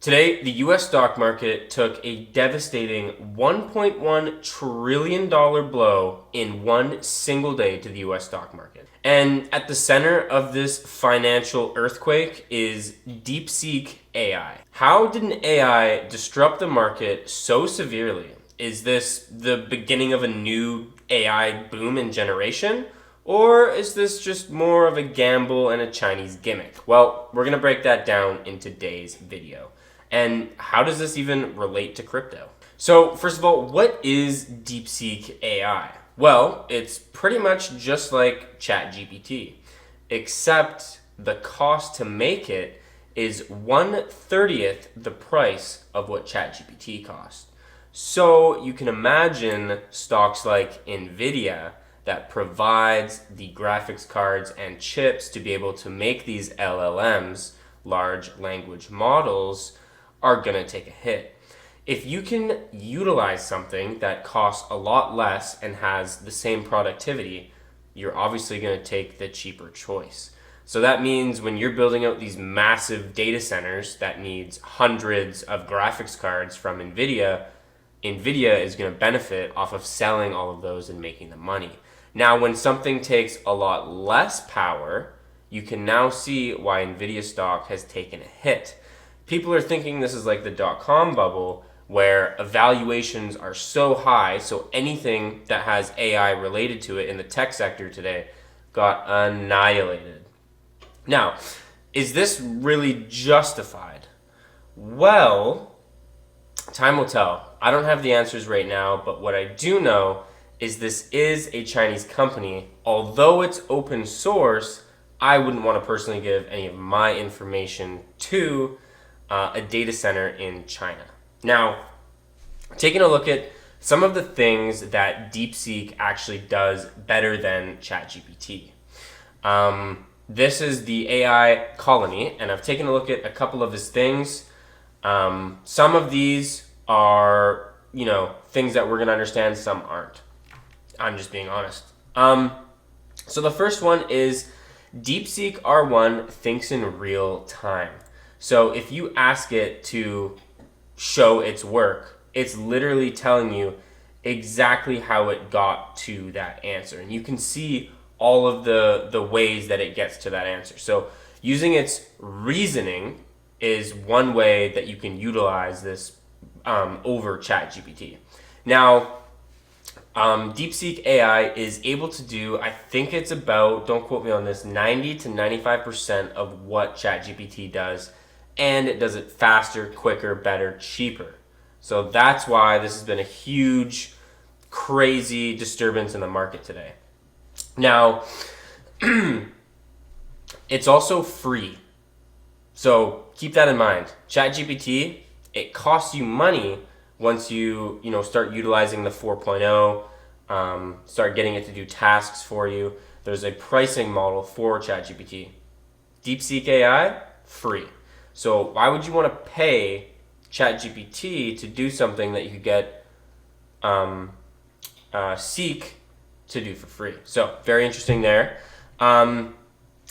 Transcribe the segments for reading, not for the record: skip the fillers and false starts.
Today, the US stock market took a devastating $1.1 trillion blow in one single day to the US stock market. And at the center of this financial earthquake is DeepSeek AI. How did an AI disrupt the market so severely? Is this the beginning of a new AI boom in generation? Or is this just more of a gamble and a Chinese gimmick? Well, we're going to break that down in today's video. And how does this even relate to crypto? So first of all, what is DeepSeek AI? Well, it's pretty much just like ChatGPT, except the cost to make it is 1/30th the price of what ChatGPT cost. So you can imagine stocks like Nvidia that provides the graphics cards and chips to be able to make these LLMs, large language models, are going to take a hit. If you can utilize something that costs a lot less and has the same productivity, you're obviously going to take the cheaper choice. So that means when you're building out these massive data centers that needs hundreds of graphics cards from Nvidia is going to benefit off of selling all of those and making the money. Now, when something takes a lot less power, you can now see why Nvidia stock has taken a hit. People are thinking this is like the dot-com bubble where evaluations are so high, so anything that has AI related to it in the tech sector today got annihilated. Now, is this really justified? Well, time will tell. I don't have the answers right now, but what I do know is this is a Chinese company. Although it's open source, I wouldn't want to personally give any of my information to a data center in China. Now, taking a look at some of the things that DeepSeek actually does better than ChatGPT. This is the AI colony, and I've taken a look at a couple of his things. Some of these are, things that we're going to understand, some aren't. I'm just being honest. So the first one is DeepSeek R1 thinks in real time. So if you ask it to show its work, it's literally telling you exactly how it got to that answer. And you can see all of the ways that it gets to that answer. So using its reasoning is one way that you can utilize this over ChatGPT. Now, DeepSeek AI is able to do, I think it's about, don't quote me on this, 90 to 95% of what ChatGPT does. And it does it faster, quicker, better, cheaper. So that's why this has been a huge, crazy disturbance in the market today. Now, it's also free. So keep that in mind. ChatGPT, it costs you money once you start utilizing the 4.0, start getting it to do tasks for you. There's a pricing model for ChatGPT. DeepSeek AI, free. So why would you want to pay ChatGPT to do something that you could get Seek to do for free? So very interesting there.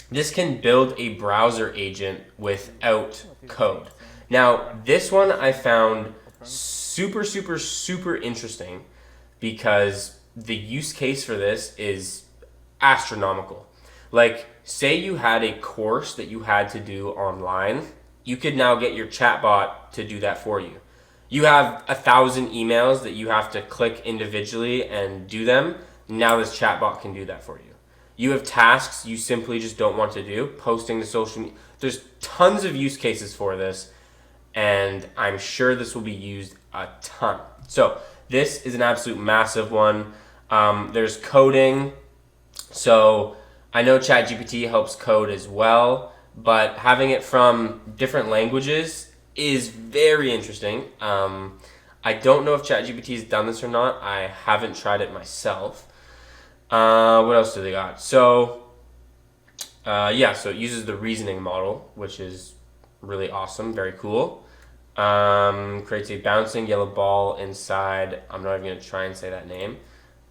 This can build a browser agent without code. Now, this one I found super, super, super interesting because the use case for this is astronomical. Like, say you had a course that you had to do online, you could now get your chatbot to do that for you. You have 1,000 emails that you have to click individually and do them. Now this chatbot can do that for you. You have tasks you simply just don't want to do, posting to social media. There's tons of use cases for this, and I'm sure this will be used a ton. So this is an absolute massive one. There's coding. So I know ChatGPT helps code as well, but having it from different languages is very interesting. I don't know if ChatGPT has done this or not. I haven't tried it myself. What else do they got? So so it uses the reasoning model, which is really awesome, very cool. Creates a bouncing yellow ball inside. I'm not even going to try and say that name,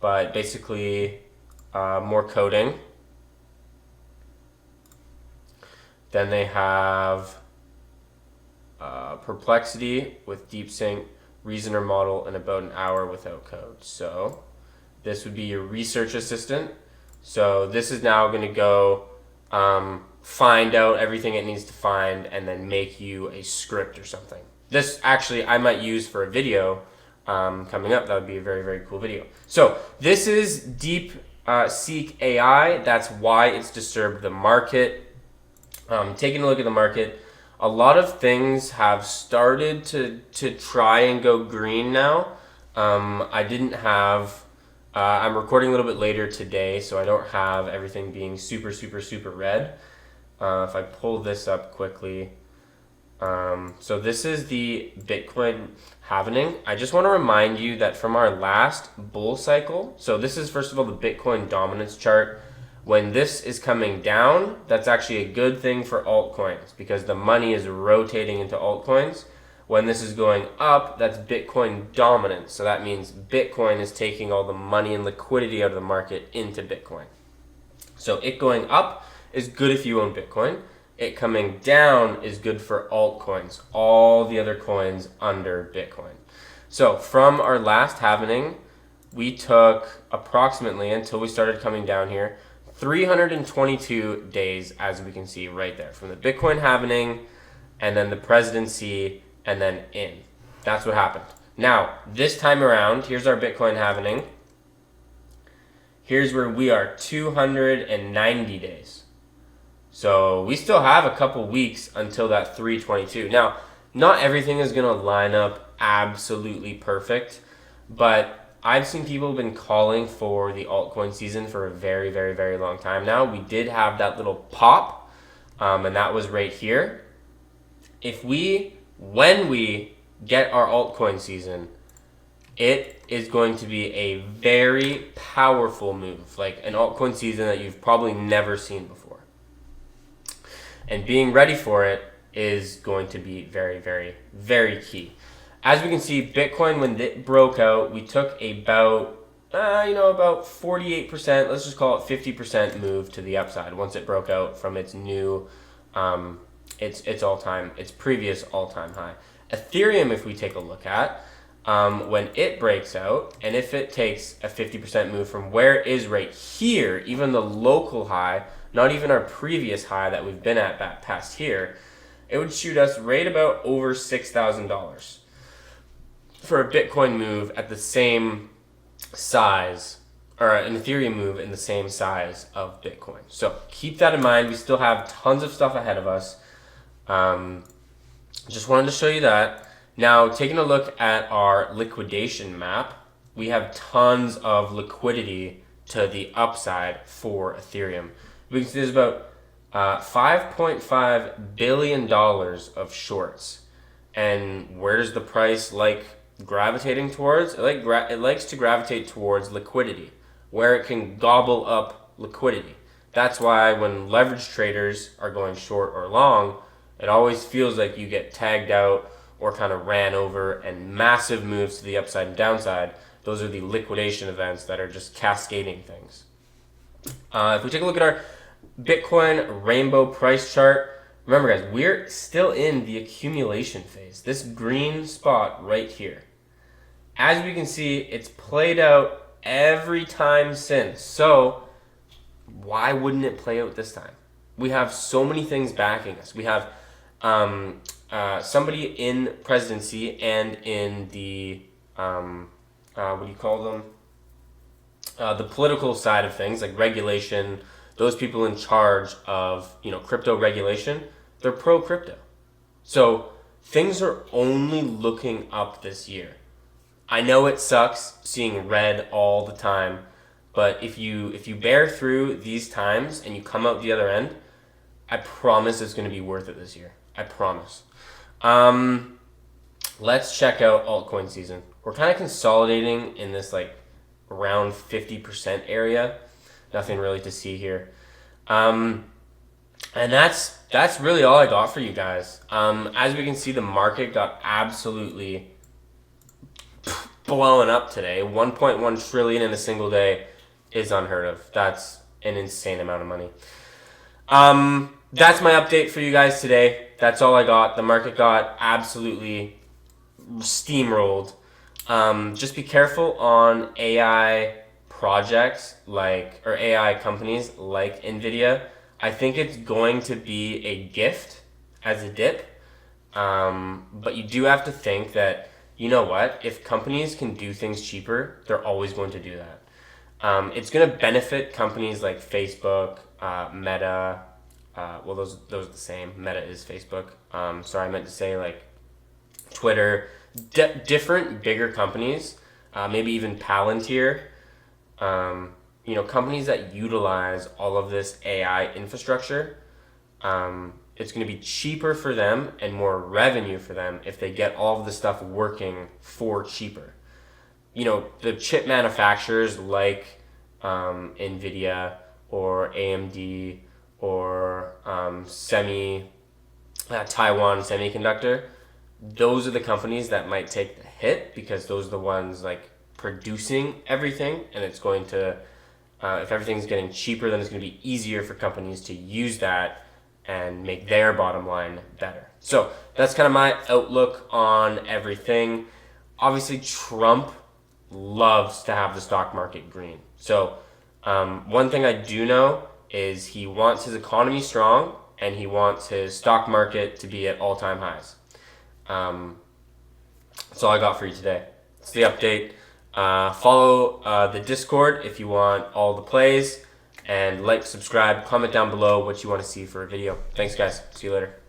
but basically more coding. Then they have perplexity with DeepSeek, reasoner model, and about an hour without code. So this would be your research assistant. So this is now going to go find out everything it needs to find and then make you a script or something. This actually I might use for a video coming up. That would be a very, very cool video. So this is DeepSeek AI. That's why it's disturbed the market. Taking a look at the market, a lot of things have started to try and go green now. I didn't have, I'm recording a little bit later today, so I don't have everything being super, super, super red. If I pull this up quickly, so this is the Bitcoin halvening. I just want to remind you that from our last bull cycle, so this is first of all the Bitcoin dominance chart. When this is coming down, that's actually a good thing for altcoins because the money is rotating into altcoins. When this is going up, that's Bitcoin dominance. So that means Bitcoin is taking all the money and liquidity out of the market into Bitcoin. So it going up is good if you own Bitcoin. It coming down is good for altcoins, all the other coins under Bitcoin. So from our last halvening, we took approximately, until we started coming down here, 322 days, as we can see right there, from the Bitcoin halvening and then the presidency and then in. That's what happened. Now, this time around, here's our Bitcoin halvening. Here's where we are, 290 days. So we still have a couple weeks until that 322. Now, not everything is going to line up absolutely perfect, but I've seen people have been calling for the altcoin season for a very, very, very long time now. We did have that little pop, and that was right here. When we get our altcoin season, it is going to be a very powerful move, like an altcoin season that you've probably never seen before. And being ready for it is going to be very, very, very key. As we can see, Bitcoin, when it broke out, we took about 48%, let's just call it 50% move to the upside once it broke out from its new, its previous all-time high. Ethereum, if we take a look at, when it breaks out, and if it takes a 50% move from where it is right here, even the local high, not even our previous high that we've been at that past here, it would shoot us right about over $6,000 for a Bitcoin move at the same size, or an Ethereum move in the same size of Bitcoin. So keep that in mind. We still have tons of stuff ahead of us. Just wanted to show you that. Now, taking a look at our liquidation map, we have tons of liquidity to the upside for Ethereum. We can see there's about $5.5 billion of shorts. And where does the price gravitating towards? It likes to gravitate towards liquidity, where it can gobble up liquidity. That's why when leverage traders are going short or long, it always feels like you get tagged out or kind of ran over, and massive moves to the upside and downside. Those are the liquidation events that are just cascading things. If we take a look at our Bitcoin rainbow price chart, remember guys, we're still in the accumulation phase. This green spot right here. As we can see, it's played out every time since. So why wouldn't it play out this time? We have so many things backing us. We have somebody in presidency and in the, what do you call them? The political side of things, like regulation. Those people in charge of, crypto regulation, they're pro-crypto. So things are only looking up this year. I know it sucks seeing red all the time, but if you bear through these times and you come out the other end, I promise it's going to be worth it this year. I promise. Let's check out altcoin season. We're kind of consolidating in this around 50% area. Nothing really to see here. And that's really all I got for you guys. As we can see, the market got absolutely blowing up today. 1.1 trillion in a single day is unheard of. That's an insane amount of money. That's my update for you guys today. That's all I got. The market got absolutely steamrolled. Just be careful on AI projects or AI companies like Nvidia. I think it's going to be a gift as a dip, but you do have to think that, you know what, if companies can do things cheaper, they're always going to do that. It's going to benefit companies like Facebook, Meta. Well, those are the same. Meta is Facebook. Sorry, I meant to say like Twitter, different bigger companies, maybe even Palantir, companies that utilize all of this AI infrastructure. It's going to be cheaper for them and more revenue for them if they get all of the stuff working for cheaper. The chip manufacturers like Nvidia or AMD or Taiwan Semiconductor, those are the companies that might take the hit because those are the ones like producing everything, and it's going to if everything's getting cheaper, then it's going to be easier for companies to use that and make their bottom line better. So that's kind of my outlook on everything. Obviously, Trump loves to have the stock market green. So one thing I do know is he wants his economy strong and he wants his stock market to be at all-time highs. That's all I got for you today. It's the update. Follow the Discord if you want all the plays, and like, subscribe, comment down below what you want to see for a video. Thanks, guys. See you later.